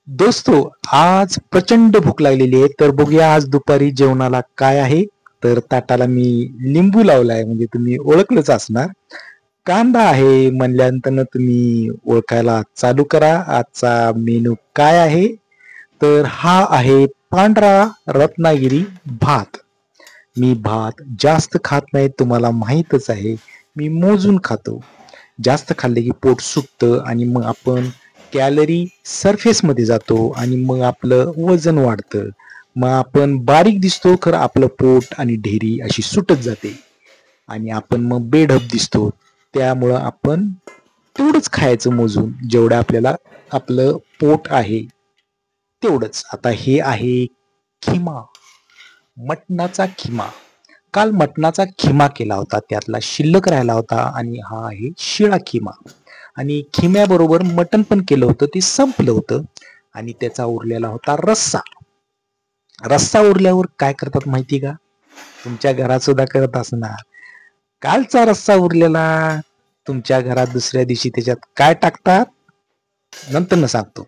दोस्तो, आज प्रचंड भूक लागलेली आहे. तर बघूया आज दुपारी जेवणाला काय आहे. तर ताटाला मी लिंबू लावलाय, म्हणजे तुम्ही ओळखलंच असणार. कांदा आहे म्हणल्यानंतर तुम्ही ओळखायला चालू करा आजचा मेनू काय आहे. तर हा आहे पांढरा रत्नागिरी भात. मी भात जास्त खात नाही, तुम्हाला माहीतच आहे. मी मोजून खातो. जास्त खाल्ले की पोट सुटतं आणि मग आपण कॅलरी सरफेसमध्ये जातो आणि मग आपलं वजन वाढतं. मग आपण बारीक दिसतो, खरं आपलं पोट आणि ढेरी अशी सुटत जाते आणि आपण मग बेढप दिसतो. त्यामुळं आपण तेवढंच खायचं मोजून, जेवढं आपल्याला आपलं पोट आहे तेवढंच. आता हे आहे खिमा, मटणाचा खिमा. काल मटणाचा खिमा केला होता, त्यातला शिल्लक राहिला होता आणि हा आहे शिळा खिमा. आणि खिम्याबरोबर मटण पण केलं होतं, ते संपलं होतं आणि त्याचा उरलेला होता रस्सा. रस्सा उरल्यावर काय करतात माहिती का? तुमच्या घरात सुद्धा करत असणार. कालचा रस्सा उरलेला तुमच्या घरात दुसऱ्या दिवशी त्याच्यात काय टाकतात, नंतर न सांगतो.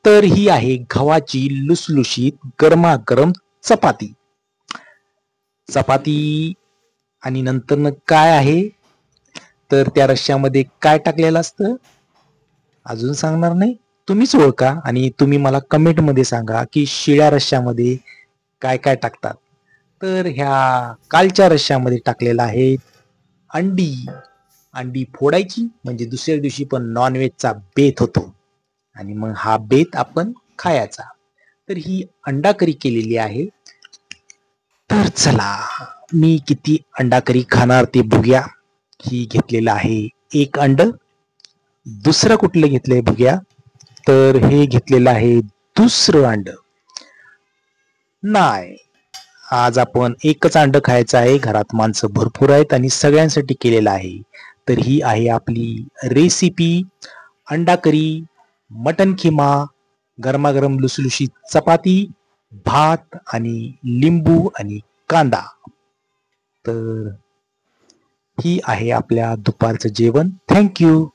तर ही आहे गव्हाची लुसलुशीत गरमागरम चपाती. चपाती आणि नंतर काय आहे, तर त्या रश्श्यामध्ये काय टाकलेलं असतं अजून सांगणार नाही. तुम्हीच ओळखा आणि तुम्ही मला कमेंटमध्ये सांगा की शिळ्या रश्श्यामध्ये काय काय टाकतात. तर ह्या कालच्या रश्श्यामध्ये टाकलेला आहे अंडी. अंडी फोडायची म्हणजे दुसऱ्या दिवशी पण नॉनव्हेजचा बेत होतो आणि मग हा बेत आपण खायचा. तर ही अंडा करी केलेली आहे. तर चला, मी किती अंडा करी खाणार ते बघूया. ही घेतलेलं आहे एक अंड. दुसरं कुठलं घेतलंय बघूया. तर हे घेतलेलं आहे दुसरं अंड. नाही, आज आपण एकच अंड खायचं आहे. घरात माणसं भरपूर आहेत आणि सगळ्यांसाठी केलेलं आहे. तर ही आहे आपली रेसिपी, अंडा करी, मटन खिमा, गरमागरम लुसलुशीत चपाती, भात आणि लिंबू आणि कांदा. तर ही आहे आपल्या दुपारचं जेवण. थँक्यू.